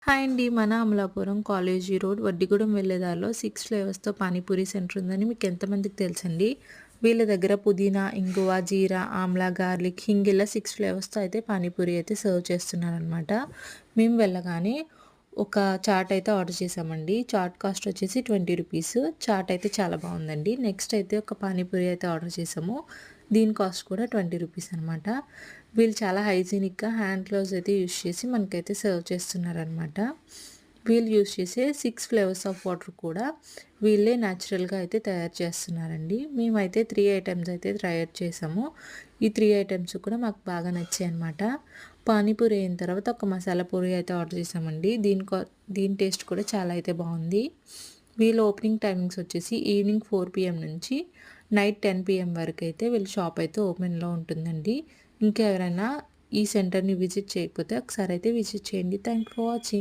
Hi అండి. మన Amalapuram college road Vaddigudem వెళ్ళే దారిలో 6 ఫ్లేవర్స్‌తో పానీపూరి సెంటర్ ఉందని మీకు ఎంతమందికి తెలుసండి? వీళ్ళ దగ్గర పుదీనా, ఇంగువ, జీరా, ఆమ్లా, గార్లిక్, హింగ్ ఇలా 6 ఫ్లేవర్స్‌తో అయితే పానీపూరి అయితే సర్వ్ చేస్తున్నారనమాట. మేము వెళ్ళగానే ఒక చాట్ అయితే ఆర్డర్ చేశామండి. చాట్ కాస్ట్ వచ్చేసి 20 రూపీస్. చాట్ అయితే చాలా బావుందండి. నెక్స్ట్ అయితే ఒక పానీపూరి అయితే ఆర్డర్ చేసాము. దీని కాస్ట్ కూడా 20 రూపీస్ అనమాట. వీళ్ళు చాలా హైజీనిక్‌గా హ్యాండ్ గ్లౌస్ అయితే యూజ్ చేసి మనకైతే సర్వ్ చేస్తున్నారనమాట. వీళ్ళు యూజ్ చేసే 6 ఫ్లేవర్స్ ఆఫ్ వాటర్ కూడా వీళ్ళే న్యాచురల్‌గా అయితే తయారు చేస్తున్నారండి. మేమైతే 3 ఐటెమ్స్ అయితే తయారు చేసాము. ఈ 3 ఐటెమ్స్ కూడా మాకు బాగా నచ్చాయన్నమాట. పానీపూరి అయిన తర్వాత ఒక మసాలా పూరి అయితే ఆర్డర్ చేసామండి. దీని టేస్ట్ కూడా చాలా అయితే బాగుంది. వీళ్ళ ఓపెనింగ్ టైమింగ్స్ వచ్చేసి ఈవినింగ్ 4 పీఎం నుంచి నైట్ 10 పీఎం వరకు అయితే వీళ్ళ షాప్ అయితే ఓపెన్‌లో ఉంటుందండి. ఇంకా ఎవరైనా ఈ సెంటర్‌ని విజిట్ చేయకపోతే ఒకసారి అయితే విజిట్ చేయండి. Thank you for watching.